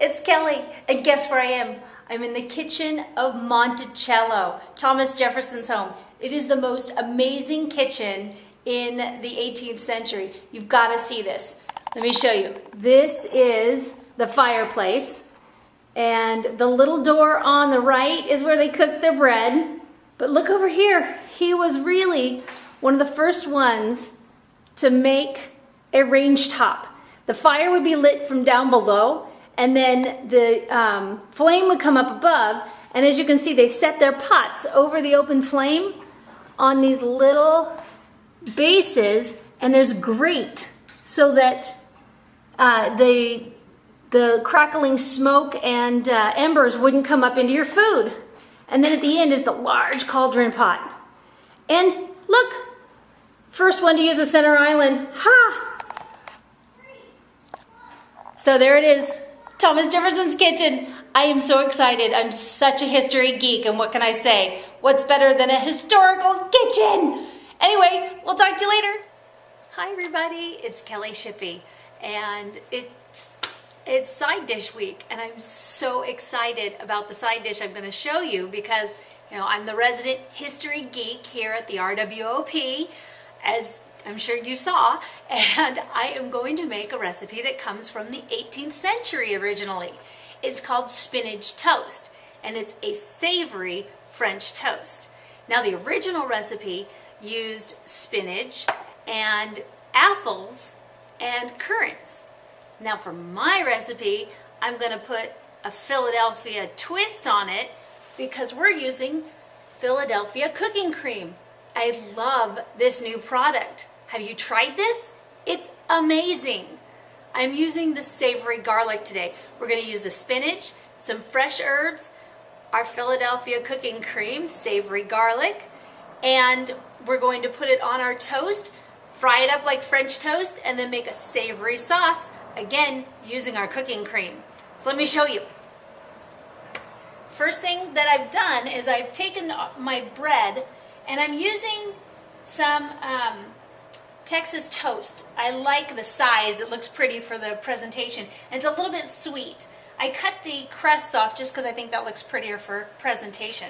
it's Kelly, and guess where I am? I'm in the kitchen of Monticello, Thomas Jefferson's home. It is the most amazing kitchen in the 18th century. You've got to see this. Let me show you. This is the fireplace, and the little door on the right is where they cook their bread. But look over here. He was really one of the first ones to make a range top. The fire would be lit from down below, and then the flame would come up above, and as you can see, they set their pots over the open flame on these little bases, and there's a grate so that the crackling smoke and embers wouldn't come up into your food. And then at the end is the large cauldron pot. And look, first one to use a center island. Ha! So there it is, Thomas Jefferson's kitchen. I am so excited. I'm such a history geek, and what can I say? What's better than a historical kitchen? Anyway, we'll talk to you later. Hi everybody, it's Kelly Shippey, and it's side dish week, and I'm so excited about the side dish I'm going to show you because, you know, I'm the resident history geek here at the RWOP, as I'm sure you saw, and I am going to make a recipe that comes from the 18th century originally. It's called Spinach Toast, and it's a savory French toast. Now, the original recipe used spinach and apples and currants. Now, for my recipe, I'm going to put a Philadelphia twist on it because we're using Philadelphia cooking cream. I love this new product. Have you tried this? It's amazing. I'm using the savory garlic today. We're going to use the spinach, some fresh herbs, our Philadelphia cooking cream, savory garlic, and we're going to put it on our toast, fry it up like French toast, and then make a savory sauce, again, using our cooking cream. So let me show you. First thing that I've done is I've taken my bread, and I'm using some Texas toast. I like the size. It looks pretty for the presentation. And it's a little bit sweet. I cut the crusts off just because I think that looks prettier for presentation.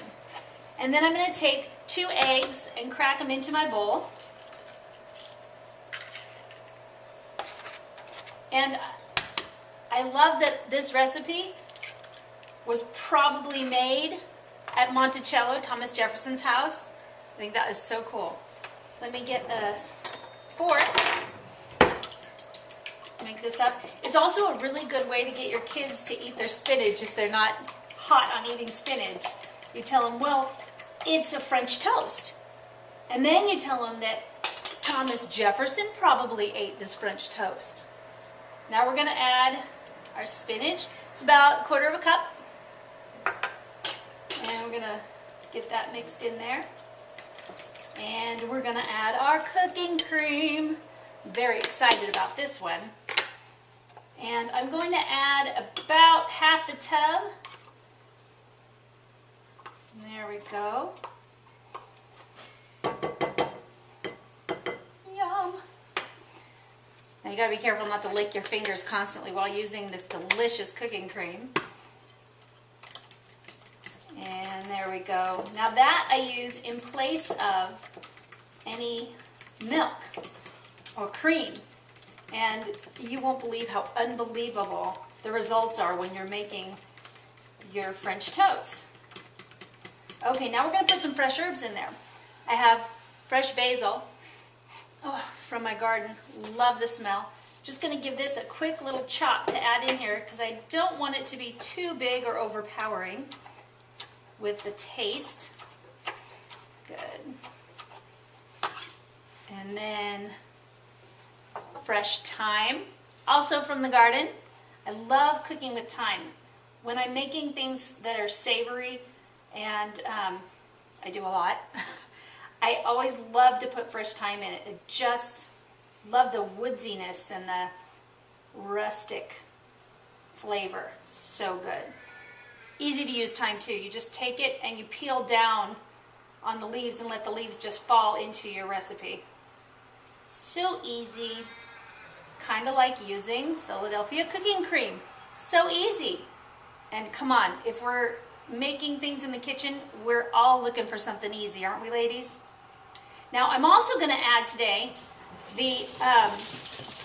And then I'm going to take 2 eggs and crack them into my bowl. And I love that this recipe was probably made at Monticello, Thomas Jefferson's house. I think that is so cool. Let me get a fork. Make this up. It's also a really good way to get your kids to eat their spinach if they're not hot on eating spinach. You tell them, well, it's a French toast. And then you tell them that Thomas Jefferson probably ate this French toast. Now we're going to add our spinach. It's about 1/4 cup. And we're going to get that mixed in there. And we're going to add our cooking cream. Very excited about this one. And I'm going to add about half the tub. There we go. Yum. Now you got to be careful not to lick your fingers constantly while using this delicious cooking cream. And there we go. Now that I use in place of any milk or cream. And you won't believe how unbelievable the results are when you're making your French toast. Okay, now we're going to put some fresh herbs in there. I have fresh basil from my garden. Love the smell. Just going to give this a quick little chop to add in here because I don't want it to be too big or overpowering with the taste. Good. And then fresh thyme, also from the garden. I love cooking with thyme. When I'm making things that are savory, and I do a lot, I always love to put fresh thyme in it. I just love the woodsiness and the rustic flavor. So good. Easy to use thyme too. You just take it and you peel down on the leaves and let the leaves just fall into your recipe. So easy. Kind of like using Philadelphia cooking cream. So easy. And come on, if we're making things in the kitchen, we're all looking for something easy, aren't we, ladies? Now, I'm also going to add today the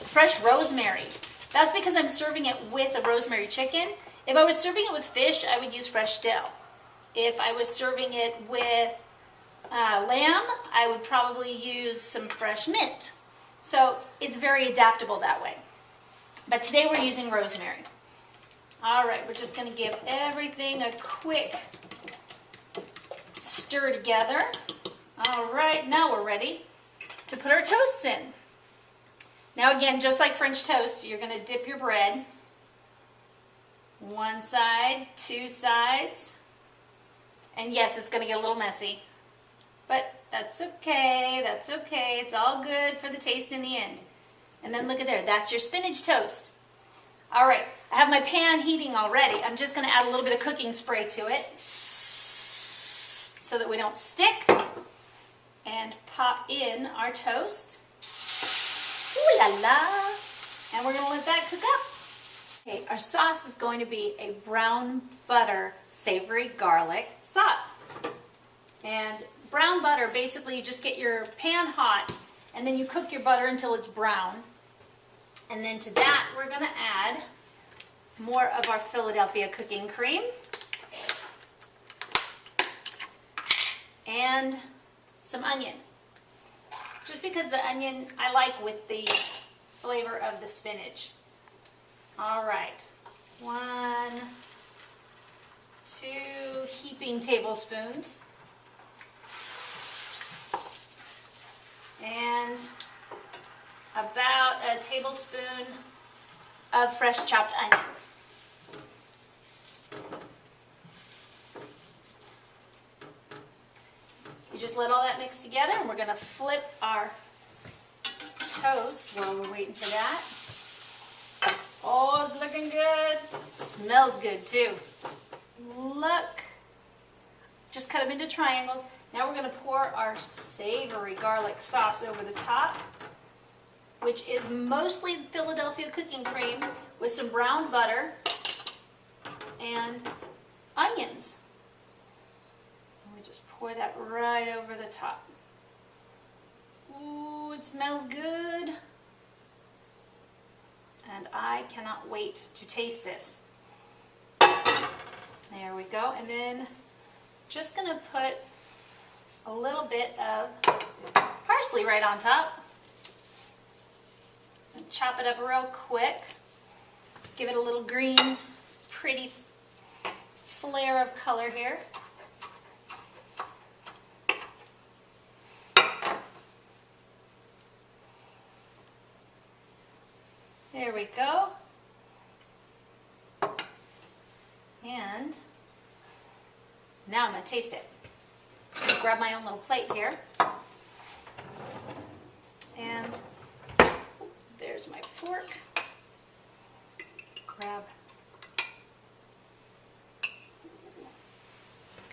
fresh rosemary. That's because I'm serving it with a rosemary chicken. If I was serving it with fish, I would use fresh dill. If I was serving it with lamb, I would probably use some fresh mint. So it's very adaptable that way. But today we're using rosemary. All right, we're just going to give everything a quick stir together. All right, now we're ready to put our toasts in. Now again, just like French toast, you're going to dip your bread. One side, two sides. And yes, it's going to get a little messy. But that's okay, that's okay. It's all good for the taste in the end. And then look at there, that's your spinach toast. All right, I have my pan heating already. I'm just going to add a little bit of cooking spray to it so that we don't stick. And pop in our toast. Ooh la la! And we're going to let that cook up. Okay, our sauce is going to be a brown butter savory garlic sauce. And brown butter, basically you just get your pan hot and then you cook your butter until it's brown. And then to that, we're going to add more of our Philadelphia cooking cream and some onion. Just because the onion I like with the flavor of the spinach. All right, 1, 2 heaping tablespoons. And about a tablespoon of fresh chopped onion. You just let all that mix together, and we're going to flip our toast while we're waiting for that. Oh, it's looking good. Smells good too. Look. Just cut them into triangles. Now we're going to pour our savory garlic sauce over the top, which is mostly Philadelphia cooking cream with some browned butter and onions. And we just pour that right over the top. Ooh, it smells good. And I cannot wait to taste this. There we go. And then just going to put a little bit of parsley right on top. And chop it up real quick. Give it a little green, pretty flare of color here. There we go. And now I'm going to taste it. I'm going to grab my own little plate here. And there's my fork. Grab.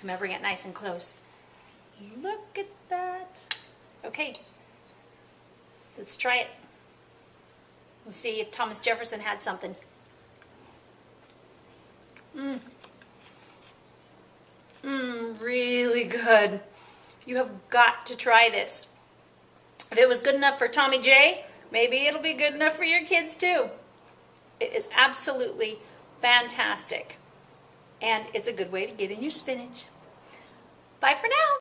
Come over, get nice and close. Look at that. Okay, let's try it. We'll see if Thomas Jefferson had something. Really good. You have got to try this. If it was good enough for Tommy J, maybe it'll be good enough for your kids too. It is absolutely fantastic. And it's a good way to get in your spinach. Bye for now.